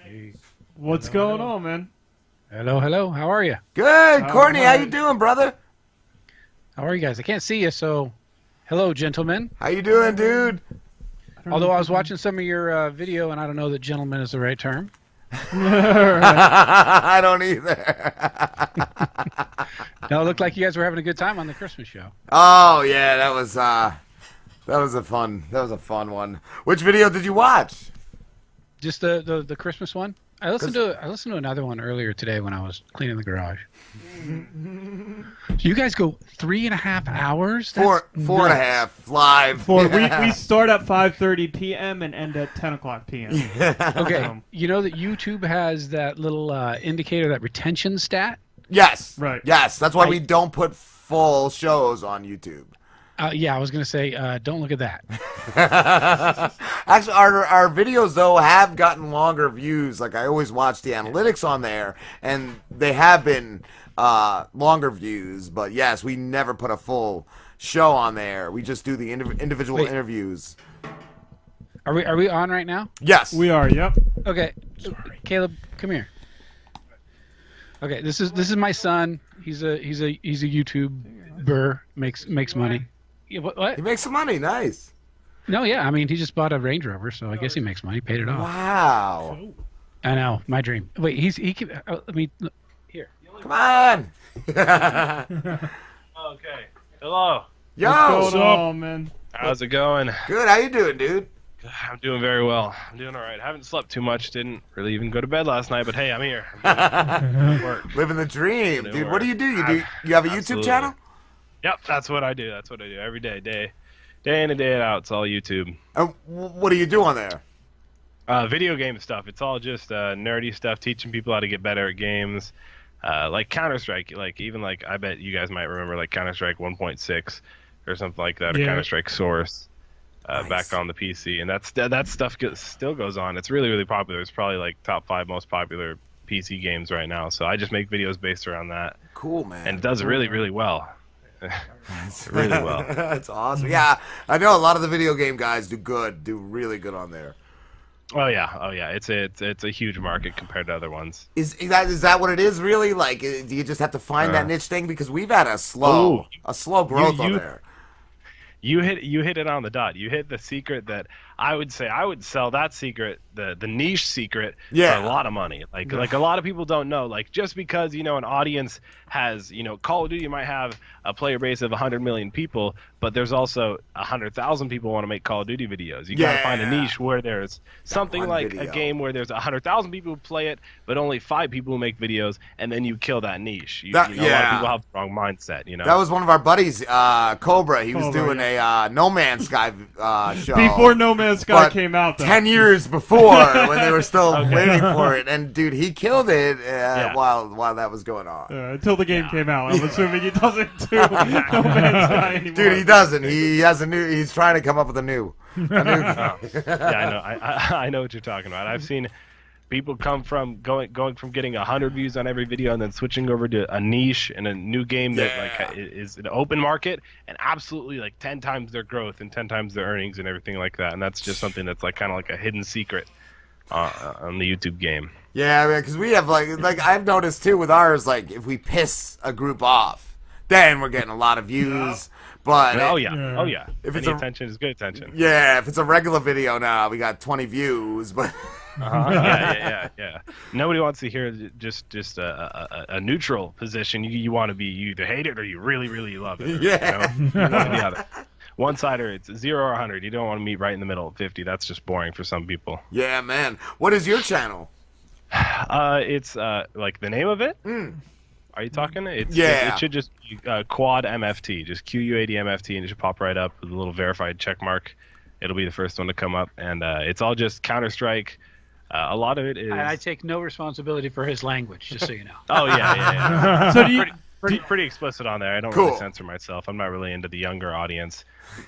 Hey. What's going on, man? Hello, hello. How are you? Good, Courtney. How you doing, brother? How are you guys? I can't see you, so hello, gentlemen. How you doing, dude? Although I was watching some of your video, and I don't know that gentleman is the right term. I don't either. No, it looked like you guys were having a good time on the Christmas show. Oh yeah, that was a fun one. Which video did you watch? Just the Christmas one. I listened to another one earlier today when I was cleaning the garage. So you guys go 3.5 hours? Four and a half live. We start at 5:30 p.m. and end at 10 o'clock p.m. Okay, you know that YouTube has that little indicator, that retention stat? Yes. Right. Yes, that's why we don't put full shows on YouTube. Yeah, I was going to say, don't look at that. Actually, our videos, though, have gotten longer views. Like, I always watch the analytics on there, and they have been longer views. But, yes, we never put a full show on there. We just do the individual interviews. Are we on right now? Yes. We are, yep. Okay. Caleb, come here. Okay, this is my son. He's a YouTuber, makes money. Yeah, what? He makes some money. Nice. No, yeah. I mean, he just bought a Range Rover, so I guess he makes money. Paid it off. Wow. I know, my dream. Wait, he can. Let me here. Come on. Okay. Hello. Yo. What's going on, man? How's it going? Good. How you doing, dude? I'm doing very well. I'm doing all right. Haven't slept too much. Didn't really even go to bed last night, but hey, I'm here. I'm work. Living the dream, Doing dude. work. What do? You have a YouTube Absolutely. channel? Yep, that's what I do. That's what I do every day, day in and day out. It's all YouTube. What do you do on there? Video game stuff. It's all just nerdy stuff, teaching people how to get better at games. Like Counter-Strike, I bet you guys might remember like Counter-Strike 1.6 or something like that, or Yeah. Counter-Strike Source. Nice. Back on the PC, and that stuff still goes on. It's really, really popular. It's probably like top 5 most popular PC games right now. So I just make videos based around that, Cool, man. and it does really, really well. Really well. That's awesome. Yeah, I know a lot of the video game guys do really good on there. Oh yeah. It's a huge market compared to other ones. Is that what it is really? Like, do you just have to find that niche thing? Because we've had a slow growth on there. You hit it on the dot. You hit the secret that I would say I would sell that secret, the niche secret, for a lot of money. Like a lot of people don't know. Like, just because an audience has, Call of Duty might have a player base of 100 million people, but there's also 100,000 people want to make Call of Duty videos. You gotta find a niche where there's something like a game where there's 100,000 people who play it, but only 5 people who make videos, and then you kill that niche. A lot of people have the wrong mindset. That was one of our buddies, Cobra. He was doing a No Man's Sky show. Before No Man's Sky came out, though. 10 years before, when they were still waiting for it. And, dude, he killed it while that was going on. Until the game came out. I'm assuming he doesn't do No Man's Sky anymore. Dude, he doesn't. He has he's trying to come up with a new. Yeah, I know. I know what you're talking about. I've seen people come from going from getting 100 views on every video and then switching over to a niche and a new game that is an open market, and absolutely like 10 times their growth and 10 times their earnings and everything like that. And that's just something that's like kind of like a hidden secret on the YouTube game. Yeah, because we have like I've noticed too with ours, like if we piss a group off, then we're getting a lot of views. But oh yeah. If Any attention is good attention. Yeah, if it's a regular video now, we got 20 views, but. Yeah. Nobody wants to hear just a neutral position. You want to be, you either hate it or you really, really love it. Yeah. You want to be either one-sider. It's 0 or 100. You don't want to meet right in the middle at 50. That's just boring for some people. Yeah, man. What is your channel? It's like the name of it. Are you talking? It should just be QuadMft, just QUADMFT, and it should pop right up with a little verified check mark. It'll be the first one to come up, and it's all just Counter-Strike. A lot of it is. I take no responsibility for his language, just so you know. Oh yeah. So do you, pretty explicit on there. I don't really censor myself. I'm not really into the younger audience,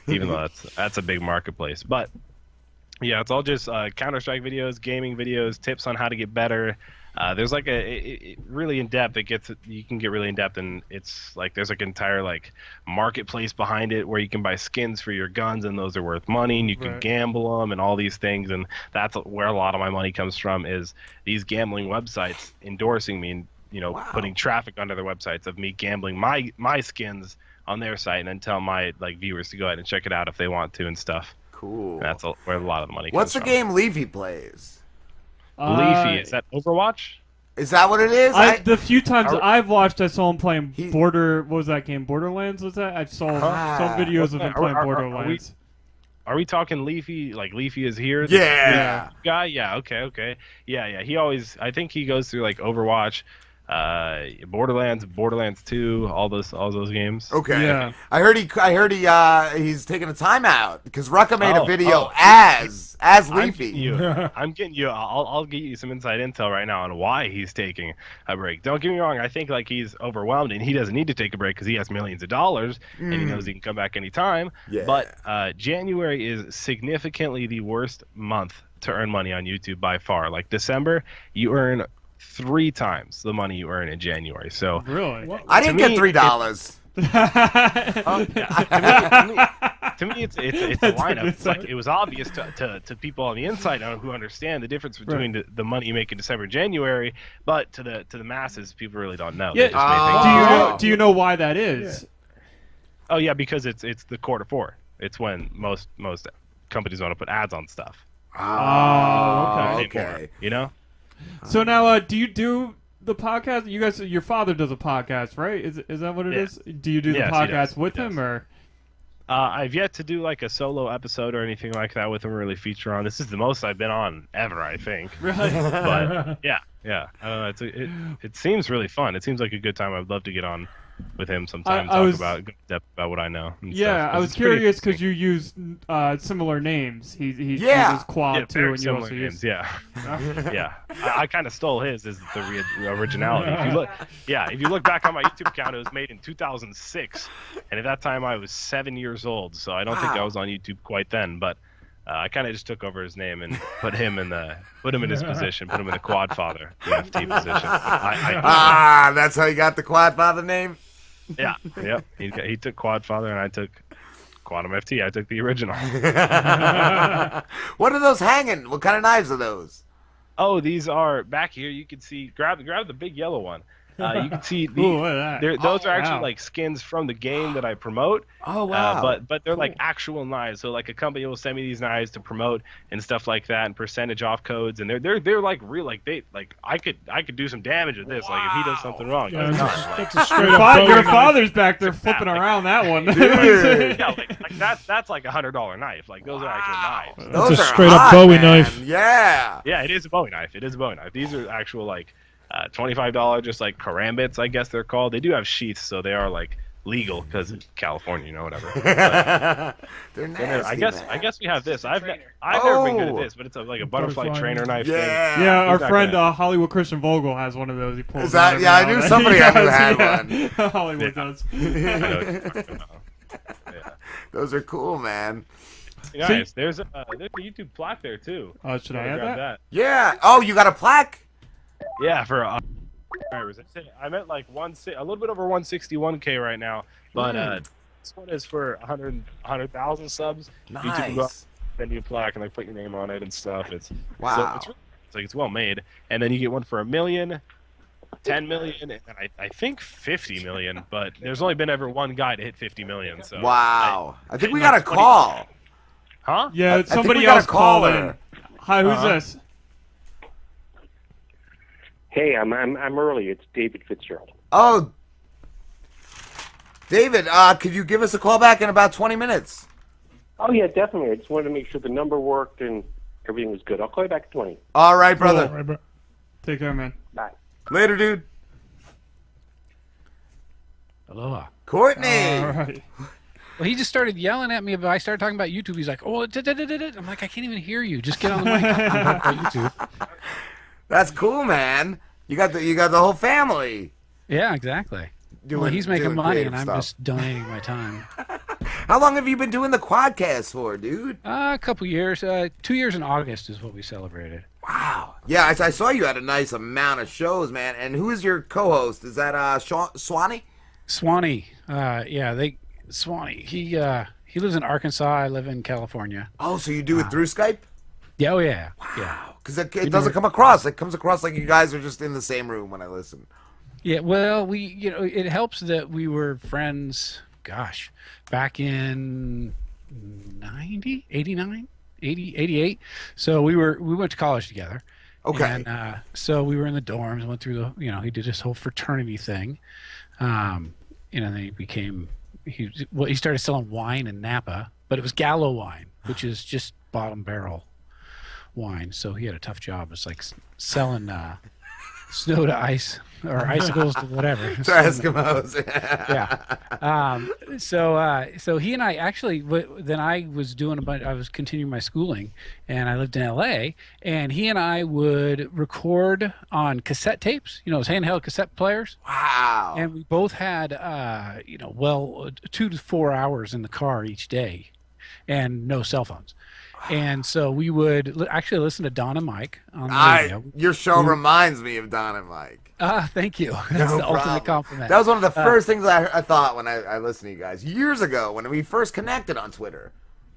even though that's a big marketplace. But Yeah, it's all just Counter-Strike videos, gaming videos, tips on how to get better. There's like really in depth. You can get really in depth, and it's like there's like an entire like marketplace behind it where you can buy skins for your guns, and those are worth money, and you can gamble them and all these things. And that's where a lot of my money comes from, is these gambling websites endorsing me and putting traffic onto their websites of me gambling my skins on their site, and then tell my like viewers to go ahead and check it out if they want to and stuff. Cool. And that's where a lot of the money comes What's the from. game Leafy plays? Leafy, is that Overwatch? Is that what it is? The few times I've watched, I saw him playing what was that game? Borderlands, was that? I saw videos of him playing Borderlands. Are we talking Leafy? Like Leafy is here? Yeah. Guy? Yeah, okay. Yeah. I think he goes through like Overwatch, Borderlands 2, all those games. Okay. Yeah. I heard he's taking a timeout because Rucka made a video as Leafy. I'm getting you. I'll get you some inside intel right now on why he's taking a break. Don't get me wrong. I think like he's overwhelmed and he doesn't need to take a break because he has millions of dollars and he knows he can come back anytime. Yeah. But January is significantly the worst month to earn money on YouTube by far. Like December, you earn 3 times the money you earn in January. So really, I didn't get $3. To me, it's a lineup. It's like it was obvious to people on the inside who understand the difference between the money you make in December and January, but to the masses, people really don't know. Yeah. Do you know why that is? Oh yeah, because it's the quarter 4. It's when most companies want to put ads on stuff. Oh, okay. You know. So now, do you do the podcast? You guys, your father does a podcast, right? Is that what it is? Do you do the podcast with him, or? I've yet to do like a solo episode or anything like that with him, really feature on. This is the most I've been on ever, I think. Really? But yeah. I don't know. It seems really fun. It seems like a good time. I'd love to get on with him sometime, talk about what I know. I was curious because you use similar names. He uses Quad too, and you also use yeah. I kind of stole his as the originality. If you look back on my YouTube account, it was made in 2006, and at that time I was 7 years old, so I don't think I was on YouTube quite then, but. I kind of just took over his name and put him in his position, put him in the Quadfather NFT position. That's how you got the Quadfather name? Yeah. He took Quadfather and I took QuadMFT. I took the original. What are those hanging? What kind of knives are those? Oh, these are back here. You can see. Grab the big yellow one. You can see those are actually like skins from the game that I promote. Oh wow! But they're like actual knives. So like a company will send me these knives to promote and stuff like that, and percentage off codes, and they're like real. Like I could do some damage with this. Like if he does something wrong, that's a straight up your father's back there flipping around that one. That's like $100 knife. Like those are actual knives. That's a straight up Bowie knife. Yeah. Yeah, it is a Bowie knife. These are actual like $25, just like karambits, I guess they're called. They do have sheaths, so they are like legal because it's California, whatever. They're nasty, I guess we have this. I've never been good at this, but it's like a butterfly trainer knife thing. Yeah, our friend Hollywood Christian Vogel has one of those. He pulls. I knew somebody had one. Hollywood does. Those are cool, man. Nice. There's a YouTube plaque there too. Oh, should I add that? Yeah. Oh, you got a plaque? Yeah, for I'm at like a little bit over 161K right now, but this one is for 100,000 subs. Nice. YouTube can go out, send you a plaque and like put your name on it and stuff. Wow. It's well made, and then you get one for 1 million, 10 million, and I think 50 million. But there's only been ever one guy to hit 50 million. So wow. I think we got a call. Huh? Yeah, somebody else called in. Hi, who's this? Hey, I'm early. It's David Fitzgerald. Oh, David, could you give us a call back in about 20 minutes? Oh yeah, definitely. I just wanted to make sure the number worked and everything was good. I'll call you back at 20. All right, brother. All right, bro. Take care, man. Bye. Later, dude. Aloha. Courtney. All right. Well, he just started yelling at me about. I started talking about YouTube. He's like, "Oh, I'm like, I can't even hear you. Just get on the mic and talk about YouTube." That's cool, man. You got the whole family. Yeah, exactly. Well, he's making money, and I'm just donating my time. How long have you been doing the Quadcast for, dude? A couple years. 2 years in August is what we celebrated. Wow. Yeah, I saw you had a nice amount of shows, man. And who is your co-host? Is that Swanee? Swanee. Swanee. He lives in Arkansas. I live in California. Oh, so you do it through Skype? Yeah. Oh, yeah. Wow. Yeah. Because it doesn't come across. It comes across like you guys are just in the same room when I listen. Yeah. Well, it helps that we were friends. Gosh, back in 90, 89, 80, 88. So we went to college together. Okay. And so we were in the dorms, went through the, he did this whole fraternity thing. Then he started selling wine in Napa, but it was Gallo wine, which is just bottom barrel wine. So he had a tough job. It's like selling snow to ice or icicles to whatever. To Eskimos. Yeah. So he and I actually, then I was I was continuing my schooling, and I lived in LA, and he and I would record on cassette tapes, those handheld cassette players. Wow. And we both had, 2 to 4 hours in the car each day and no cell phones. And so we would actually listen to Don and Mike on the radio. Your show reminds me of Don and Mike. Thank you. That's the ultimate compliment. That was one of the first things I thought when I listened to you guys years ago when we first connected on Twitter.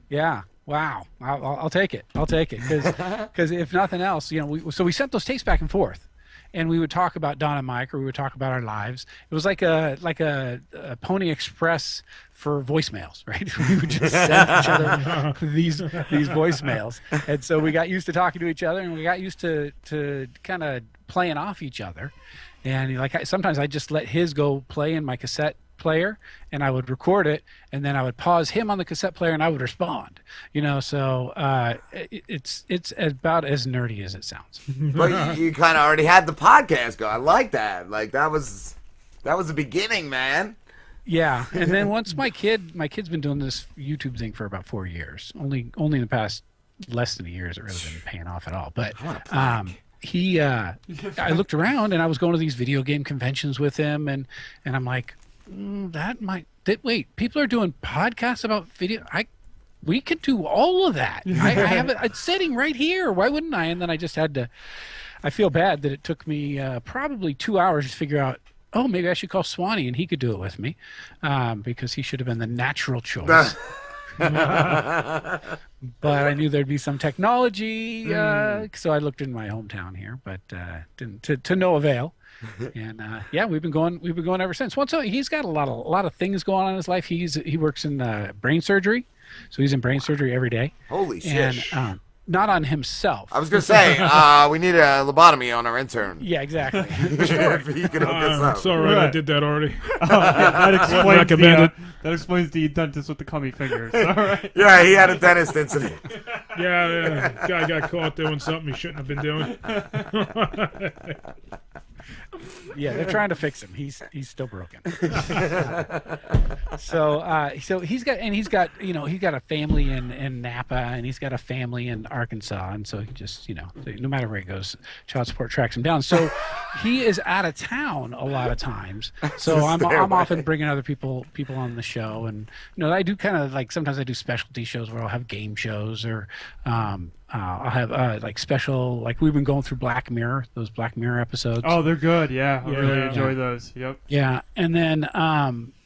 Yeah. Wow. I'll take it. I'll take it because if nothing else, we sent those tapes back and forth. And we would talk about Don and Mike, or we would talk about our lives. It was like a Pony Express for voicemails, right? We would just send each other these voicemails, and so we got used to talking to each other, and we got used to kind of playing off each other. And sometimes I just let his go play in my cassette player, and I would record it, and then I would pause him on the cassette player, and I would respond. So it's about as nerdy as it sounds. But you kind of already had the podcast go. I like that. Like that was the beginning, man. Yeah, and then once my kid's been doing this YouTube thing for about 4 years. Only in the past less than a year has it really been paying off at all. But I looked around, and I was going to these video game conventions with him, and I'm like, wait, people are doing podcasts about video. We could do all of that. I have it. It's sitting right here. Why wouldn't I? And then I just had to. I feel bad that it took me probably 2 hours to figure out. Oh, maybe I should call Swanee and he could do it with me, because he should have been the natural choice. But I knew there'd be some technology, so I looked in my hometown here, but didn't to no avail. And we've been going ever since. Once he's got a lot of things going on in his life. He works in brain surgery, so he's in brain surgery every day. Holy shit! And not on himself. I was gonna say we need a lobotomy on our intern. Yeah, exactly. If he can hook us up. It's all right. I did that already. That explains the dentist with the cummy fingers. All right. Yeah, he had a dentist incident. Yeah. Guy got caught doing something he shouldn't have been doing. Yeah, they're trying to fix him. He's still broken. So he's got a family in Napa, and he's got a family in Arkansas, and so he just no matter where he goes, child support tracks him down. So he is out of town a lot of times. So I'm often bringing other people on the show, and I do kind of sometimes I do specialty shows where I'll have game shows, or I'll have special, we've been going through Black Mirror, those Black Mirror episodes. Oh, they're good. Yeah, I really enjoy those. Yep. Yeah, and then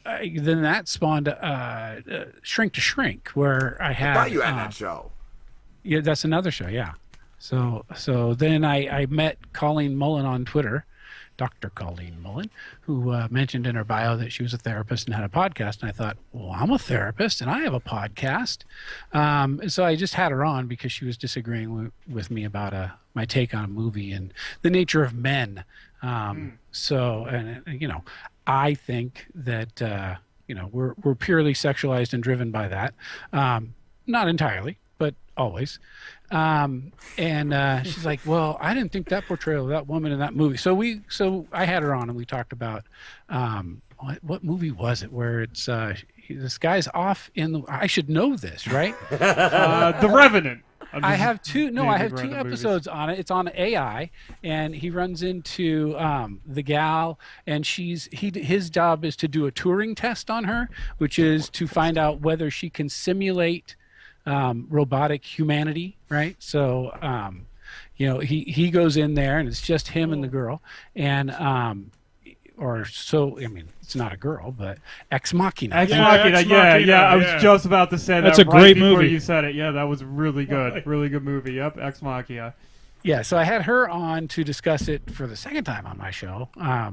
that spawned Shrink to Shrink, where I thought you had that show. Yeah, that's another show. Yeah. So then I met Colleen Mullen on Twitter, Dr. Colleen Mullen, who mentioned in her bio that she was a therapist and had a podcast. And I thought, well, I'm a therapist and I have a podcast. And so I just had her on because she was disagreeing with me about my take on a movie and the nature of men. So, and I think that, we're purely sexualized and driven by that. Not entirely, but always. And she's like, well, I didn't think that portrayal of that woman in that movie. So I had her on and we talked about, what movie was it where this guy's off I should know this, right? The Revenant. I have two. No, I have two episodes on it. It's on AI, and he runs into the gal, and his job is to do a Turing test on her, which is to find out whether she can simulate robotic humanity, right? So, he goes in there, and it's just him and the girl, and it's not a girl, but Ex Machina. Ex Machina, yeah. I was just about to say that. That's a great movie. You said it. Yeah, that was really good. Really good movie. Yep, Ex Machina. Yeah, so I had her on to discuss it for the second time on my show,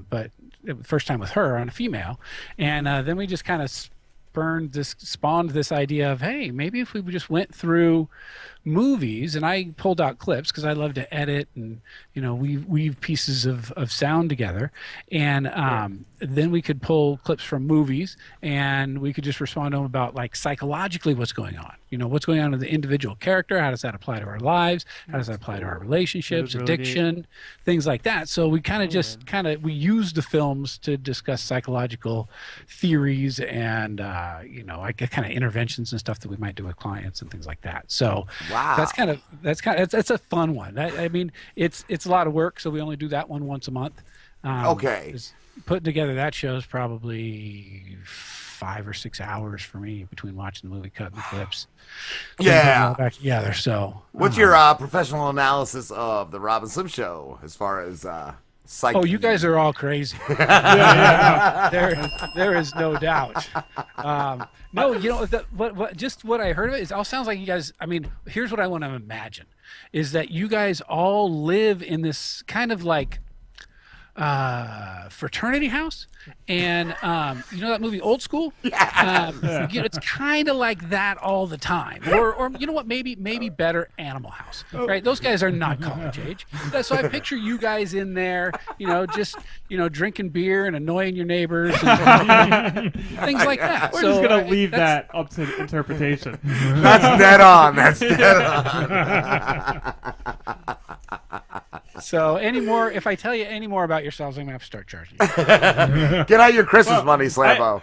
but the first time with her on a female, and then we just kind of spawned this idea of, hey, maybe if we just went through movies, and I pulled out clips because I love to edit and weave pieces of sound together, and then we could pull clips from movies, and we could just respond to them about like psychologically what's going on, what's going on in the individual character, how does that apply to our lives, how does that apply to our relationships, addiction, things like that. So we kind of we use the films to discuss psychological theories and kind of interventions and stuff that we might do with clients and things like that. So wow, that's a fun one. I mean, it's a lot of work, so we only do that one once a month. Okay. Putting together that show is probably 5 or 6 hours for me between watching the movie, cutting the clips. Yeah. Back together. So what's your professional analysis of the Rob and Slim Show as far as psyche? Oh, you guys are all crazy. Yeah. There is no doubt. No, what I heard of it all sounds like you guys. I mean, here's what I want to imagine: is that you guys all live in this kind of like fraternity house, and that movie Old School. It's kind of like that all the time, or you know what, maybe better, Animal House, right? Those guys are not college age, so I picture you guys in there, just drinking beer and annoying your neighbors and things like that. We're just gonna leave that up to interpretation. That's dead on. That's dead on. So if I tell you any more about yourselves, I'm gonna have to start charging you. Get out your Christmas money, Slambo.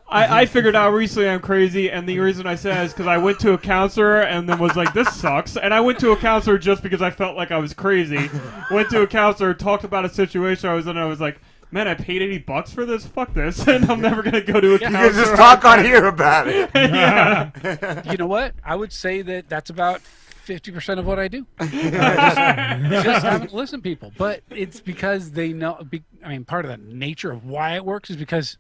I figured out recently I'm crazy, and the reason I said is because I went to a counselor and then was like, this sucks. And I went to a counselor just because I felt like I was crazy. Went to a counselor, talked about a situation I was in, and I was like, man, I paid $80 for this? Fuck this. And I'm never going to go to a counselor. You can just talk on here about it. Yeah. You know what? I would say that's about 50% of what I do. just haven't listened to people. But it's because they know. Part of the nature of why it works is because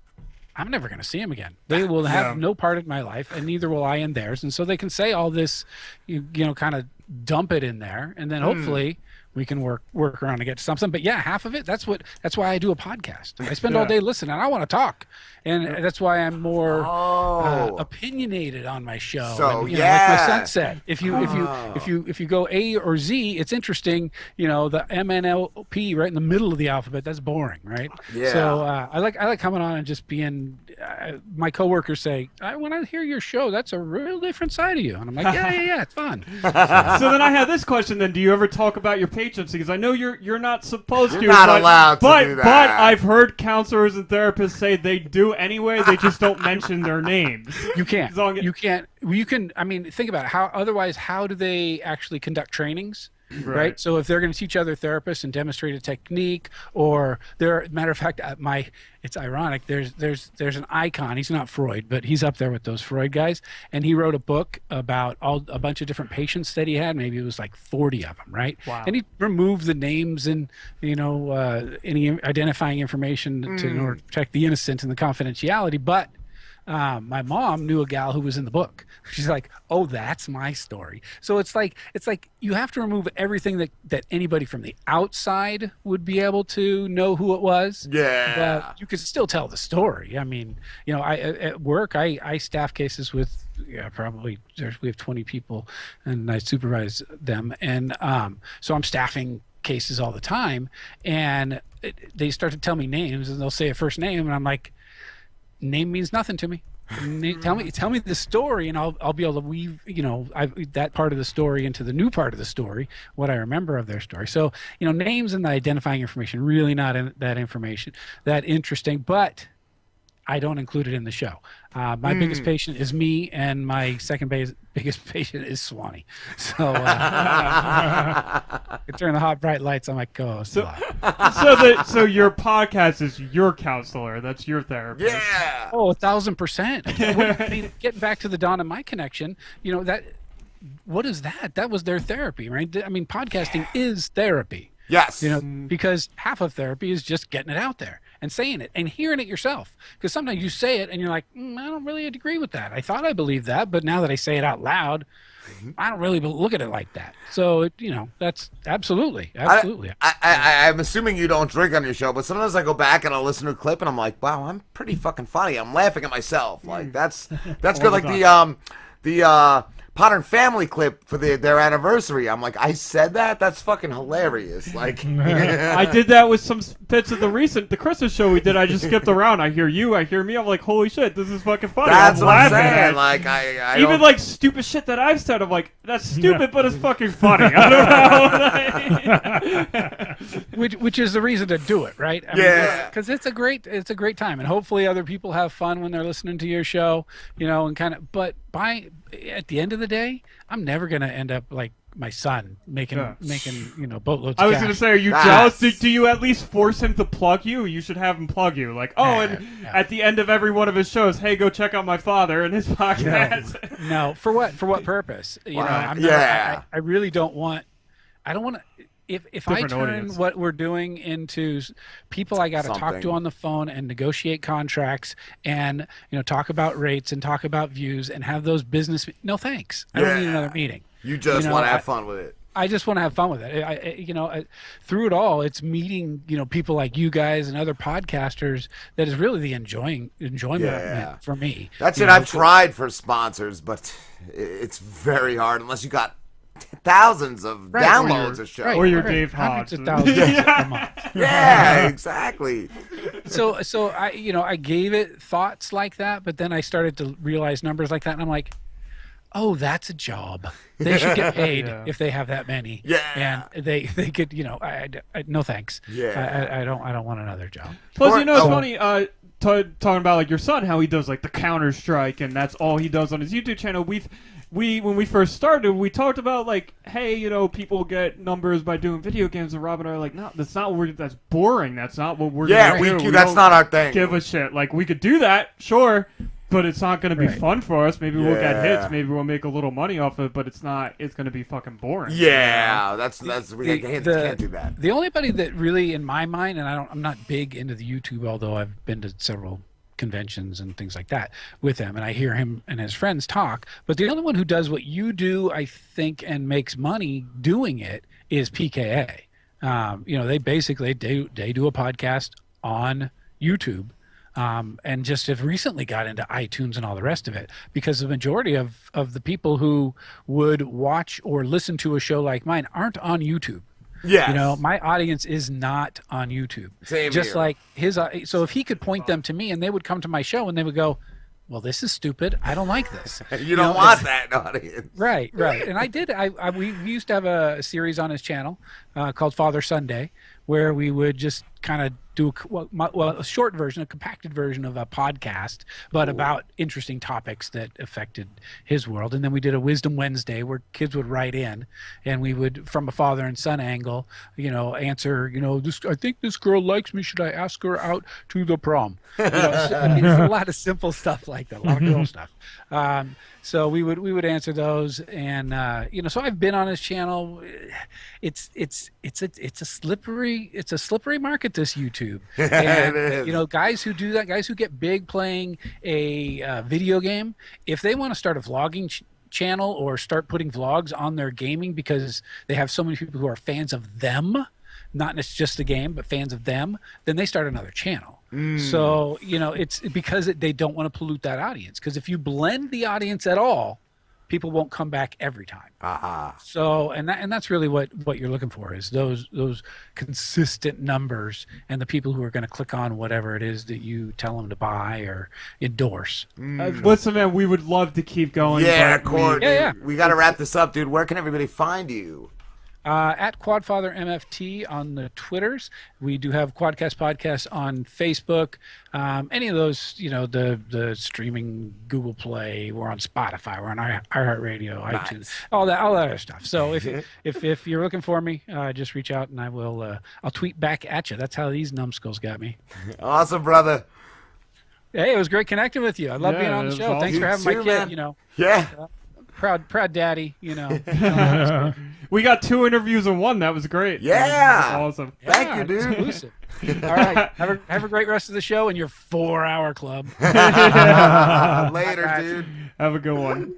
I'm never going to see them again. They will have no part of my life, and neither will I in theirs. And so they can say all this, kind of dump it in there, and then hopefully we can work around to get to something. But yeah, half of it, that's why I do a podcast. I spend all day listening, and I want to talk. And that's why I'm more opinionated on my show. So and, like my son said, if you go A or Z, it's interesting. The MNLP right in the middle of the alphabet, that's boring, right? Yeah. So I like coming on and just being. My coworkers say, when I hear your show, that's a real different side of you, and I'm like, yeah, it's fun. So then I have this question. Then, do you ever talk about your patients? Because I know you're not supposed to. You're not allowed to do that. But I've heard counselors and therapists say they do anyway. They just don't mention their names. You can't. You can't. You can. I mean, think about it. How do they actually conduct trainings? Right. So if they're going to teach other therapists and demonstrate a technique, or matter of fact, it's ironic. There's an icon. He's not Freud, but he's up there with those Freud guys. And he wrote a book about a bunch of different patients that he had. Maybe it was like 40 of them, right? Wow. And he removed the names and any identifying information in order to protect the innocent and the confidentiality. But my mom knew a gal who was in the book. She's like, oh, that's my story. So it's like you have to remove everything that anybody from the outside would be able to know who it was. Yeah. But you could still tell the story. I mean, at work, I staff cases with probably we have 20 people, and I supervise them, and so I'm staffing cases all the time, and they start to tell me names, and they'll say a first name, and I'm like, name means nothing to me. Tell me the story, and I'll be able to weave that part of the story into the new part of the story, what I remember of their story. So names and the identifying information, really not that interesting. But I don't include it in the show. My biggest patient is me, and my second biggest patient is Swanee. So I turn the hot bright lights on my co-host. So your podcast is your counselor. That's your therapist. Yeah. Oh, 1,000%. Getting back to the Don and Mike connection, what is that? That was their therapy, right? I mean, podcasting is therapy. Yes. Because half of therapy is just getting it out there and saying it and hearing it yourself. Because sometimes you say it and you're like, I don't really agree with that. I thought I believed that, but now that I say it out loud, I don't really look at it like that. So, that's absolutely. I'm assuming you don't drink on your show, but sometimes I go back and I'll listen to a clip and I'm like, wow, I'm pretty fucking funny. I'm laughing at myself. Like, that's good. Like the Modern Family clip for their anniversary. I'm like, I said that? That's fucking hilarious. Like, I did that with some bits of the Christmas show we did. I just skipped around. I hear you, I hear me. I'm like, holy shit, this is fucking funny. That's I'm what I'm laughing saying. Like, I even like stupid shit that I've said. I'm like, that's stupid, but it's fucking funny. I don't know. which is the reason to do it, right? Because it's a great time, and hopefully other people have fun when they're listening to your show, and kind of. But at the end of the day, I'm never gonna end up like my son making boatloads. I was of gonna cash. say, are you jealous? Do you at least force him to plug you? You should have him plug you. Like, at the end of every one of his shows, hey, go check out my father and his podcast. No, for what? For what purpose? I really don't want. I don't want to. If I turn audience. what we're doing into people I got to talk to on the phone and negotiate contracts and talk about rates and talk about views and have those business, no thanks. I don't need another meeting. You just want to have fun with it. I just want to have fun with it. Through it all, it's meeting people like you guys and other podcasters that is really the enjoyment for me. That's it. I've tried for sponsors, but it's very hard unless you got thousands of downloads a show, or your Dave hundreds Hodge. of thousands a month. Yeah, exactly. So I gave it thoughts like that, but then I started to realize numbers like that, and I'm like, oh, that's a job. They should get paid if they have that many. Yeah, and they could no thanks. Yeah, I don't want another job. Plus, it's funny. Talking about like your son, how he does like the Counter Strike, and that's all he does on his YouTube channel. When we first started, we talked about like, hey, people get numbers by doing video games, and Rob and I are like, no, that's not what that's boring. That's not what we're gonna do. That's not our thing. Give a shit. Like, we could do that, sure, but it's not going to be fun for us. Maybe we'll get hits. Maybe we'll make a little money off of it, but it's not. It's going to be fucking boring. Yeah, we can't do that. The only body that really, in my mind, and I'm not big into the YouTube, although I've been to several conventions and things like that with him, and I hear him and his friends talk, but the only one who does what you do, I think, and makes money doing it is PKA. They basically do a podcast on YouTube, and just have recently got into iTunes and all the rest of it, because the majority of the people who would watch or listen to a show like mine aren't on YouTube. Yeah, my audience is not on YouTube. Same Just here. like his. So if he could point them to me, and they would come to my show, and they would go, "Well, this is stupid. I don't like this." You don't want that audience. Right. And I did. We used to have a series on his channel called Father Sunday, where we would just kind of do a short version, a compacted version of a podcast, but about interesting topics that affected his world. And then we did a Wisdom Wednesday where kids would write in, and we would, from a father and son angle, answer, I think this girl likes me. Should I ask her out to the prom? There's a lot of simple stuff like that, a lot of girl stuff. So we would answer those, and so I've been on his channel. It's a slippery market, this YouTube. And, it is. Guys who do that, guys who get big playing a video game, if they want to start a vlogging channel or start putting vlogs on their gaming because they have so many people who are fans of them, not just the game, but fans of them, then they start another channel. So, it's because they don't want to pollute that audience. Because if you blend the audience at all, people won't come back every time. So, and that's really what you're looking for, is those consistent numbers and the people who are going to click on whatever it is that you tell them to buy or endorse. Listen, man, we would love to keep going. Yeah, but Courtney. Yeah. We got to wrap this up, dude. Where can everybody find you? At Quadfather MFT on the Twitters. We do have Quadcast Podcast on Facebook. Any of those, the streaming Google Play. We're on Spotify. We're on iHeartRadio, iTunes, all that other stuff. So if you're looking for me, just reach out and I'll tweet back at you. That's how these numbskulls got me. Awesome, brother. Hey, it was great connecting with you. I love being on the show. Awesome. Thanks for having my kid. Man. Yeah. Proud daddy. We got 2 interviews in one. That was great. Yeah. That was awesome. Thank you, dude. Exclusive. All right. Have a great rest of the show in your 4-hour club. Later, dude. Have a good one.